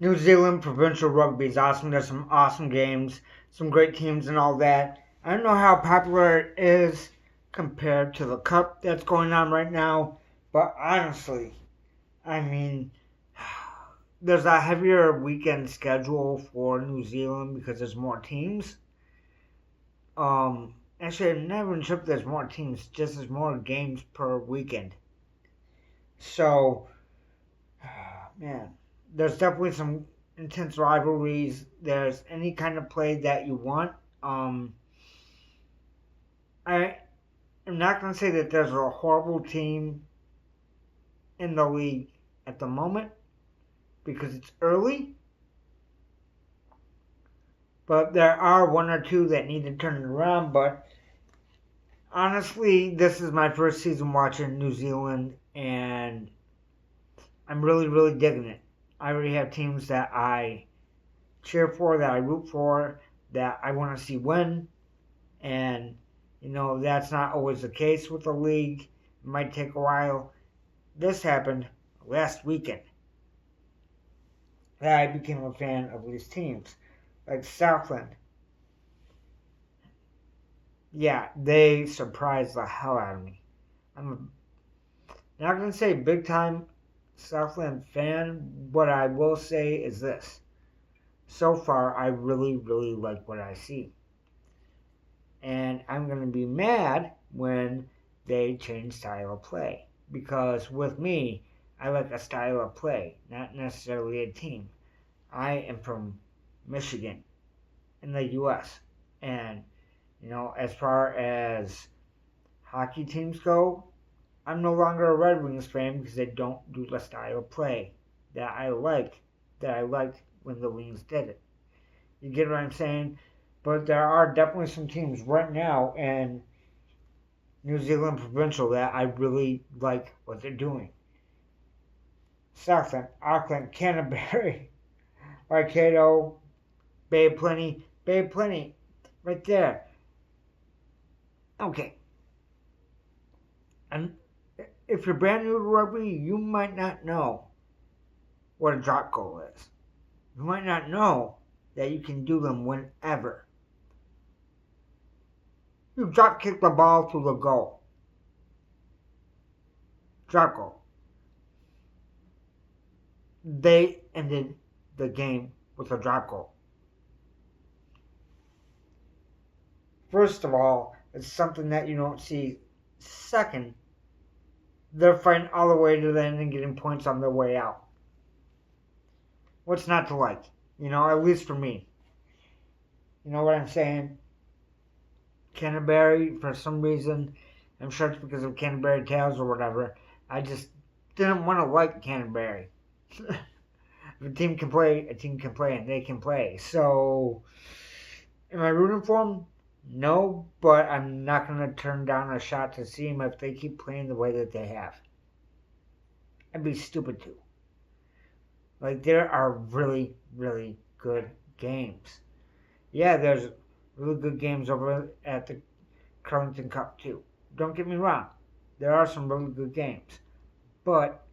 New Zealand provincial rugby is awesome. There's some awesome games, some great teams, and all that. I don't know how popular it is compared to the cup that's going on right now, but honestly, I mean, there's a heavier weekend schedule for New Zealand because there's more teams. Actually, I'm not even sure if there's more teams, just there's more games per weekend. So, man, there's definitely some intense rivalries. There's any kind of play that you want. Um, I am not going to say that there's a horrible team in the league at the moment because it's early, but there are one or two that need to turn it around. But honestly, this is my first season watching New Zealand, and I'm really, really digging it. I already have teams that I cheer for, that I root for, that I want to see win. And, that's not always the case with the league. It might take a while. This happened last weekend that I became a fan of these teams. Like Southland. Yeah, they surprised the hell out of me. I'm not going to say big time Southland fan. What I will say is this. So far, I really, really like what I see. And I'm going to be mad when they change style of play. Because with me, I like a style of play, not necessarily a team. I am from Michigan in the U.S. And, as far as hockey teams go, I'm no longer a Red Wings fan because they don't do the style of play that I liked when the Wings did it. You get what I'm saying? But there are definitely some teams right now in New Zealand provincial that I really like what they're doing. Southland, Auckland, Canterbury, Waikato, Bay of Plenty, right there. Okay. And if you're brand new to rugby, you might not know what a drop goal is. You might not know that you can do them whenever. You drop kick the ball to the goal. Drop goal. They ended the game with a drop goal. First of all, it's something that you don't see. Second, they're fighting all the way to the end and getting points on their way out. What's not to like? At least for me. You know what I'm saying? Canterbury, for some reason, I'm sure it's because of Canterbury Tales or whatever, I just didn't want to like Canterbury. If a team can play, and they can play. So, am I rooting for them? No, but I'm not going to turn down a shot to see them if they keep playing the way that they have. I'd be stupid to. Like, there are really, really good games. Yeah, there's really good games over at the Curlington Cup, too. Don't get me wrong. There are some really good games. But,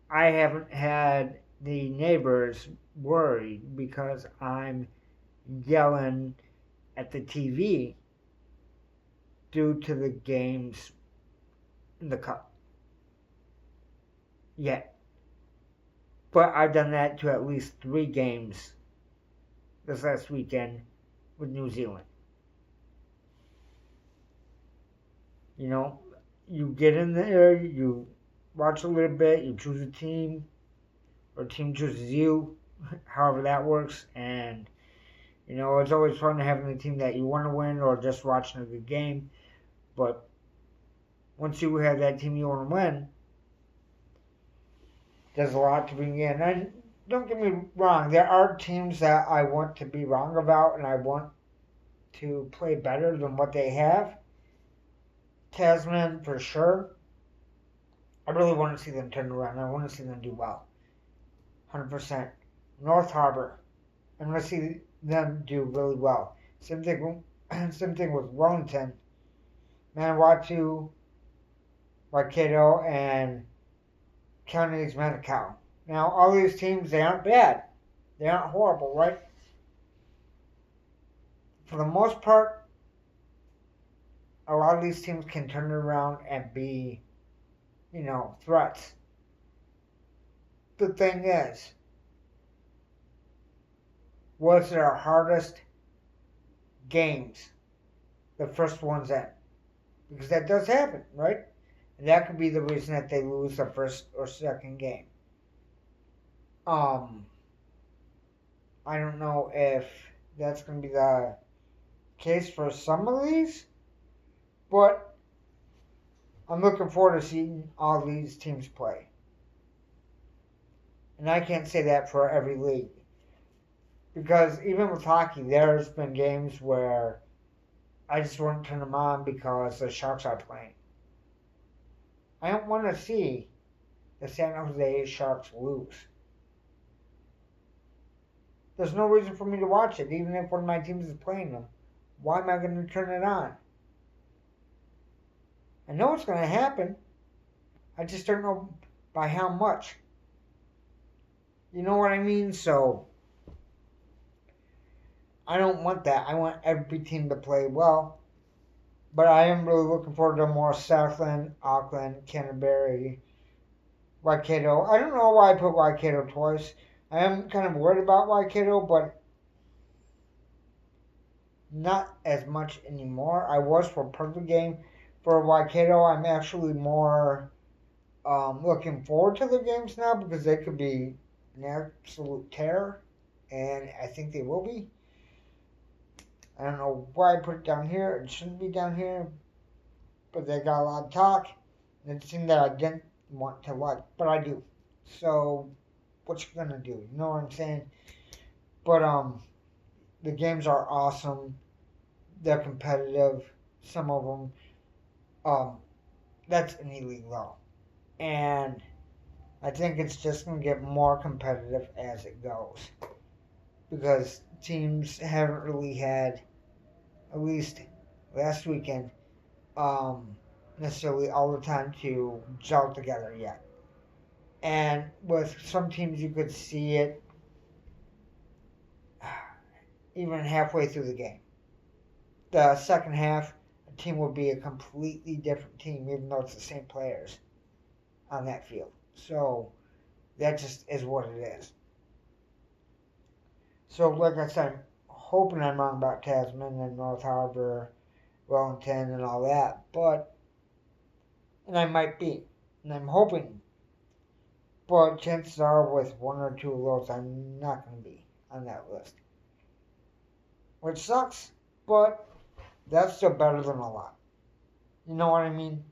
I haven't had the neighbors worried because I'm yelling at the TV due to the games in the cup. Yet. But I've done that to at least 3 games this last weekend with New Zealand. You get in there, you watch a little bit, you choose a team, or a team chooses you, however that works, and it's always fun having a team that you want to win or just watching a good game. But once you have that team you want to win, there's a lot to bring in. And don't get me wrong, there are teams that I want to be wrong about and I want to play better than what they have. Tasman, for sure. I really want to see them turn around. I want to see them do well. 100%. North Harbor. I want to see them do really well. Same thing with Wellington. Manawatu, Waikato, and Counties Manukau. Now, all these teams, they aren't bad. They aren't horrible, right? For the most part, a lot of these teams can turn it around and be, threats. The thing is, was their hardest games the first ones in? Because that does happen, right? And that could be the reason that they lose the first or second game. I don't know if that's going to be the case for some of these, but I'm looking forward to seeing all these teams play. And I can't say that for every league. Because even with hockey, there's been games where I just wouldn't turn them on because the Sharks are playing. I don't want to see the San Jose Sharks lose. There's no reason for me to watch it, even if one of my teams is playing them. Why am I going to turn it on? I know it's going to happen. I just don't know by how much. You know what I mean? So, I don't want that. I want every team to play well. But I am really looking forward to more Southland, Auckland, Canterbury, Waikato. I don't know why I put Waikato twice. I am kind of worried about Waikato, but not as much anymore. I was for part of the game. For Waikato, I'm actually more looking forward to the games now because they could be an absolute terror, and I think they will be. I don't know why I put it down here. It shouldn't be down here, but they got a lot of talk, and it's a thing that I didn't want to like, but I do. So, what you gonna do? You know what I'm saying? But the games are awesome. They're competitive. Some of them. That's an elite level, and I think it's just gonna get more competitive as it goes because teams haven't really had, at least last weekend, necessarily all the time to gel together yet. And with some teams, you could see it even halfway through the game. The second half, a team would be a completely different team, even though it's the same players on that field. So that just is what it is. So, like I said, I'm hoping I'm wrong about Tasman and North Harbour, Wellington, and all that, and I might be, and I'm hoping, but chances are with one or two of those, I'm not going to be on that list. Which sucks, but that's still better than a lot. You know what I mean?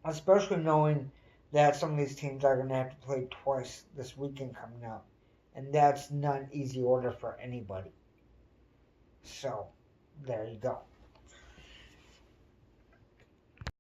Especially knowing that some of these teams are going to have to play twice this weekend coming up. And that's not an easy order for anybody. So, there you go.